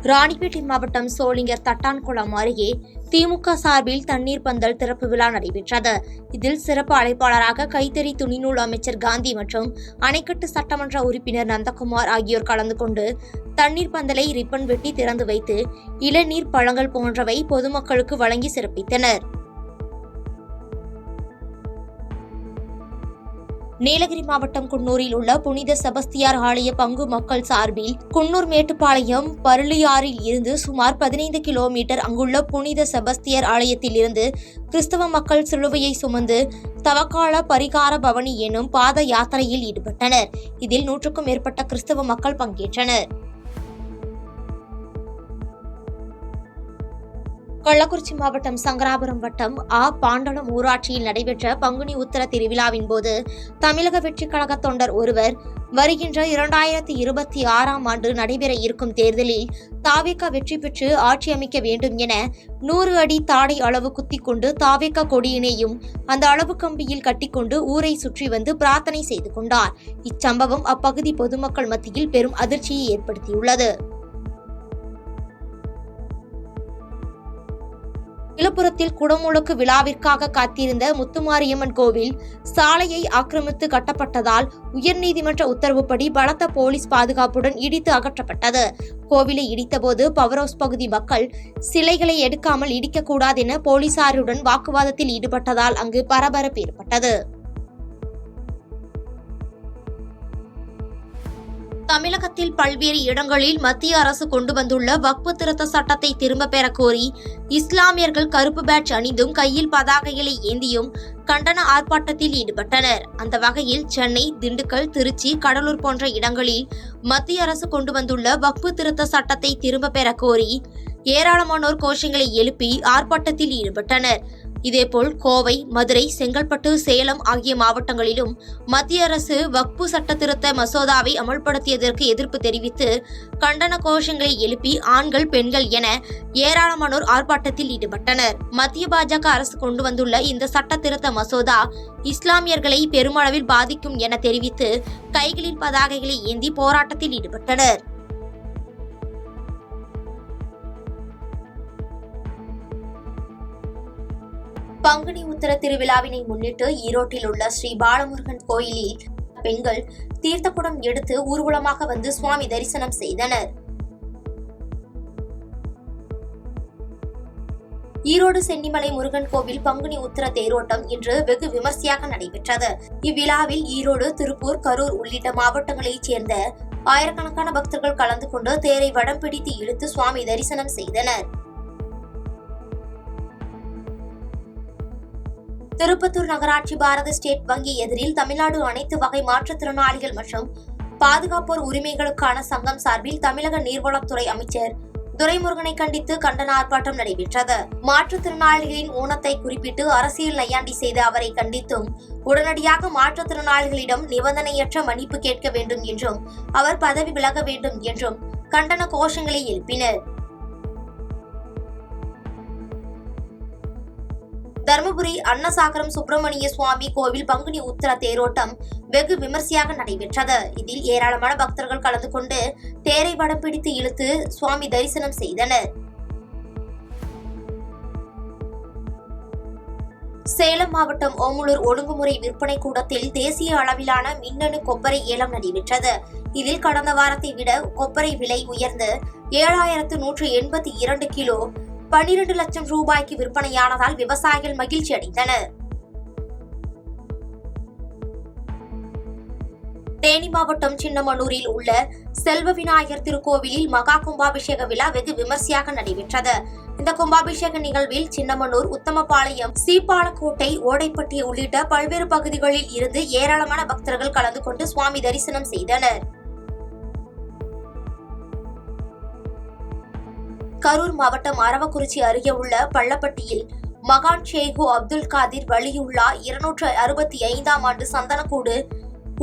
ராணிப்பேட்டை மாவட்டம் சோளிங்கர் தட்டான்குளம் அருகே திமுக சார்பில் தண்ணீர் பந்தல் திறப்பு விழா நடைபெற்றது. இதில் சிறப்பு அழைப்பாளராக கைத்தறி துணிநூல் அமைச்சர் காந்தி மற்றும் அணைக்கட்டு சட்டமன்ற உறுப்பினர் நந்தகுமார் ஆகியோர் கலந்து கொண்டு தண்ணீர் பந்தலை ரிப்பன் வெட்டி திறந்து வைத்து இளநீர், பழங்கள் போன்றவை பொதுமக்களுக்கு வழங்கி சிறப்பித்தனர். நீலகிரி மாவட்டம் குன்னூரில் உள்ள புனித செபஸ்தியார் ஆலய பங்கு மக்கள் சார்பில் குன்னூர் மேட்டுப்பாளையம் பருளியாறில் இருந்து சுமார் 15 கிலோமீட்டர் அங்குள்ள புனித செபஸ்தியார் ஆலயத்தில் இருந்து கிறிஸ்தவ மக்கள் சிலுவையை சுமந்து தவக்கால பரிகார பவனி எனும் பாத யாத்திரையில் ஈடுபட்டனர். இதில் 100க்கும் மேற்பட்ட கிறிஸ்தவ மக்கள் பங்கேற்றனர். கள்ளக்குறிச்சி மாவட்டம் சங்கராபுரம் வட்டம் பாண்டலம் ஊராட்சியில் நடைபெற்ற பங்குனி உத்திர திருவிழாவின் போது தமிழக வெற்றிக் கழக தொண்டர் ஒருவர் வருகின்ற 2026ஆம் ஆண்டு நடைபெற இருக்கும் தேர்தலில் தாவேகா வெற்றி பெற்று ஆட்சி அமைக்க வேண்டும் என 100 அடி தாடை அளவு குத்திக் கொண்டு தாவேகா கொடியினையும் அந்த அளவு கம்பியில் கட்டிக்கொண்டு ஊரை சுற்றி வந்து பிரார்த்தனை செய்து கொண்டார். இச்சம்பவம் அப்பகுதி பொதுமக்கள் மத்தியில் பெரும் அதிர்ச்சியை ஏற்படுத்தியுள்ளது. விழுப்புரத்தில் குடமுழுக்கு விழாவிற்காக காத்திருந்த முத்துமாரியம்மன் கோவில் சாலையை ஆக்கிரமித்து கட்டப்பட்டதால் உயர்நீதிமன்ற உத்தரவுப்படி பலத்த போலீஸ் பாதுகாப்புடன் இடித்து அகற்றப்பட்டது. கோவிலை இடித்தபோது பவர் ஹவுஸ் பகுதி மக்கள் சிலைகளை எடுக்காமல் இடிக்கக்கூடாது என போலீசாருடன் வாக்குவாதத்தில் ஈடுபட்டதால் அங்கு பரபரப்பு ஏற்பட்டது. தமிழகத்தில் பல்வேறு இடங்களில் மத்திய அரசு கொண்டு வந்துள்ள வக்ஃபு திருத்த சட்டத்தை திரும்ப பெற கோரி இஸ்லாமியர்கள் கருப்பு பேட்ஜ் அணிந்தும் கையில் பதாகைகளை ஏந்தியும் கண்டன ஆர்ப்பாட்டத்தில் ஈடுபட்டனர். அந்த வகையில் சென்னை, திண்டுக்கல், திருச்சி, கடலூர் போன்ற இடங்களில் மத்திய அரசு கொண்டு வந்துள்ள வக்ஃபு திருத்த சட்டத்தை திரும்ப பெற கோரி ஏராளமானோர் கோஷங்களை எழுப்பி ஆர்ப்பாட்டத்தில் ஈடுபட்டனர். இதேபோல் கோவை, மதுரை, செங்கல்பட்டு, சேலம் ஆகிய மாவட்டங்களிலும் மத்திய அரசு வக்ஃபு சட்ட திருத்த மசோதாவை அமல்படுத்தியதற்கு எதிர்ப்பு தெரிவித்து கண்டன கோஷங்களை எழுப்பி ஆண்கள், பெண்கள் என ஏராளமானோர் ஆர்ப்பாட்டத்தில் ஈடுபட்டனர். மத்திய பாஜக அரசு கொண்டு வந்துள்ள இந்த சட்ட திருத்த மசோதா இஸ்லாமியர்களை பெருமளவில் பாதிக்கும் என தெரிவித்து கைகளில் பதாகைகளை ஏந்தி போராட்டத்தில் ஈடுபட்டனர். பங்குனி உத்திர திருவிழாவினை முன்னிட்டு ஈரோட்டில் உள்ள ஸ்ரீ பாலமுருகன் கோயிலில் பெண்கள் தீர்த்தக்குடம் எடுத்து ஊர்வலமாக வந்து சுவாமி தரிசனம் செய்தனர். ஈரோடு சென்னிமலை முருகன் கோவில் பங்குனி உத்திர தேரோட்டம் இன்று வெகு விமர்சையாக நடைபெற்றது. இவ்விழாவில் ஈரோடு, திருப்பூர், கரூர் உள்ளிட்ட மாவட்டங்களைச் சேர்ந்த ஆயிரக்கணக்கான பக்தர்கள் கலந்து கொண்டு தேரை வடம் பிடித்து இழுத்து சுவாமி தரிசனம் செய்தனர். திருப்பத்தூர் நகராட்சி பாரத ஸ்டேட் வங்கி எதிரில் தமிழ்நாடு அனைத்து வகை மாற்றுத்திறனாளிகள் மற்றும் பாதுகாப்போர் உரிமைகளுக்கான சங்கம் சார்பில் தமிழக நீர்வளத்துறை அமைச்சர் துரைமுருகனை கண்டித்து கண்டன ஆர்ப்பாட்டம் நடைபெற்றது. மாற்றுத்திறனாளிகளின் ஊனத்தை குறிப்பிட்டு அரசியல் நையாண்டி செய்த அவரை கண்டித்தும் உடனடியாக மாற்றுத்திறனாளிகளிடம் நிபந்தனையற்ற மன்னிப்பு கேட்க வேண்டும் என்றும் அவர் பதவி விலக வேண்டும் என்றும் கண்டன கோஷங்களை எழுப்பினர். தருமபுரி அன்னசாகரம் சுப்பிரமணிய சுவாமி கோவில் பங்குனி உத்திர தேரோட்டம் வெகு விமர்சையாக நடைபெற்றது. இதில் ஏராளமான பக்தர்கள் கலந்து கொண்டு தேரை வடம் பிடித்து இழுத்து சுவாமி தரிசனம் செய்தனர். சேலம் மாவட்டம் ஓமலூர் ஒழுங்குமுறை விற்பனை கூடத்தில் தேசிய அளவிலான மின்னணு கொப்பரை ஏலம் நடைபெற்றது. இதில் கடந்த வாரத்தை விட கொப்பரை விலை உயர்ந்து 7182 கிலோ 12 லட்சம் ரூபாய்க்கு விற்பனையானதால் விவசாயிகள் மகிழ்ச்சி அடைந்தனர். தேனி மாவட்டம் சின்னமனூரில் உள்ள செல்வ விநாயகர் திருக்கோவிலில் மகா கும்பாபிஷேக விழா வெகு விமர்சையாக நடைபெற்றது. இந்த கும்பாபிஷேக நிகழ்வில் சின்னமனூர், உத்தமபாளையம், சீப்பாலக்கோட்டை, ஓடைப்பட்டி உள்ளிட்ட பல்வேறு பகுதிகளில் இருந்து ஏராளமான பக்தர்கள் கலந்து கொண்டு சுவாமி தரிசனம் செய்தனர். கரூர் மாவட்டம் அரவக்குறிச்சி அருகே உள்ள பள்ளப்பட்டியில் மகான் ஷேகு அப்துல் காதிர் வலியுல்லா 265ஆம் ஆண்டு சந்தனக்கூடு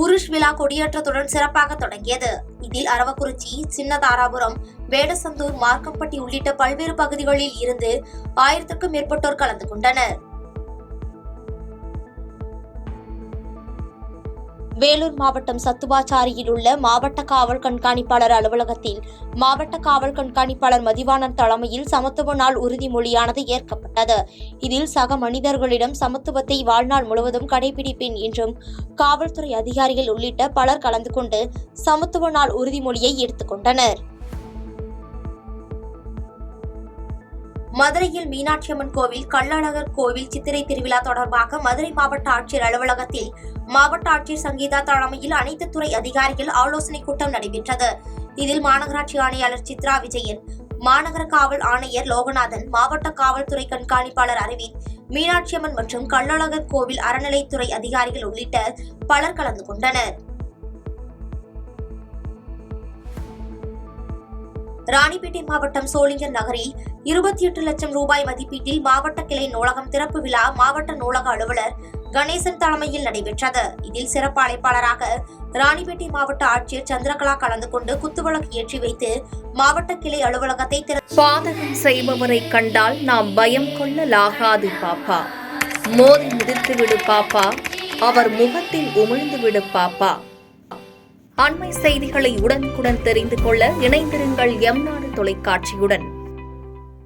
உருஷ் விழா கொடியேற்றத்துடன் சிறப்பாக தொடங்கியது. இதில் அரவக்குறிச்சி, சின்னதாராபுரம், வேடசந்தூர், மார்க்கம்பட்டி உள்ளிட்ட பல்வேறு பகுதிகளில் இருந்து 1000க்கும் மேற்பட்டோர் கலந்து கொண்டனர். வேலூர் மாவட்டம் சத்துவாச்சாரியில் உள்ள மாவட்ட காவல் கண்காணிப்பாளர் அலுவலகத்தில் மாவட்ட காவல் கண்காணிப்பாளர் மதிவாணன் தலைமையில் சமத்துவ நாள் உறுதிமொழியானது ஏற்கப்பட்டது. இதில் சக மனிதர்களிடம் சமத்துவத்தை வாழ்நாள் முழுவதும் கடைபிடிப்பேன் என்றும் காவல்துறை அதிகாரிகள் உள்ளிட்ட பலர் கலந்து கொண்டு சமத்துவ நாள் உறுதிமொழியை எடுத்துக்கொண்டனர். மதுரையில் மீனாட்சி அம்மன் கோவில், கள்ளழகர் கோவில் சித்திரை திருவிழா தொடர்பாக மதுரை மாவட்ட ஆட்சியர் அலுவலகத்தில் மாவட்ட ஆட்சியர் சங்கீதா தலைமையில் அனைத்து துறை அதிகாரிகள் ஆலோசனை கூட்டம் நடைபெற்றது. இதில் மாநகராட்சி ஆணையாளர் சித்ரா விஜயன், மாநகர காவல் ஆணையர் லோகநாதன், மாவட்ட காவல்துறை கண்காணிப்பாளர் அரவிந்த், மீனாட்சி அம்மன் மற்றும் கள்ளழகர் கோவில் அறநிலைத்துறை அதிகாரிகள் உள்ளிட்ட பலர் கலந்து கொண்டனர். ராணிப்பேட்டை மாவட்டம் சோளிங்கர் நகரில் 28 லட்சம் ரூபாய் மதிப்பீட்டில் மாவட்ட கிளை நூலகம் திறப்பு விழா மாவட்ட நூலக அலுவலர் கணேசன் தலைமையில் நடைபெற்றது. இதில் சிறப்பு அழைப்பாளராக ராணிப்பேட்டை மாவட்ட ஆட்சியர் சந்திரகலா கலந்து கொண்டு குத்துவிளக்கு ஏற்றி வைத்து மாவட்ட கிளை அலுவலகத்தை பாதகம் செய்பவரை கண்டால் நாம் பயம் கொள்ளலாகாது பாப்பா, மோதி மிதித்து விடு பாப்பா, அவர் முகத்தில் உமிழ்ந்து விடு பாப்பா. அண்மை செய்திகளை உடனுக்குடன் தெரிந்து கொள்ள இணைந்திருங்கள் எம் நாடு தொலைக்காட்சியுடன்.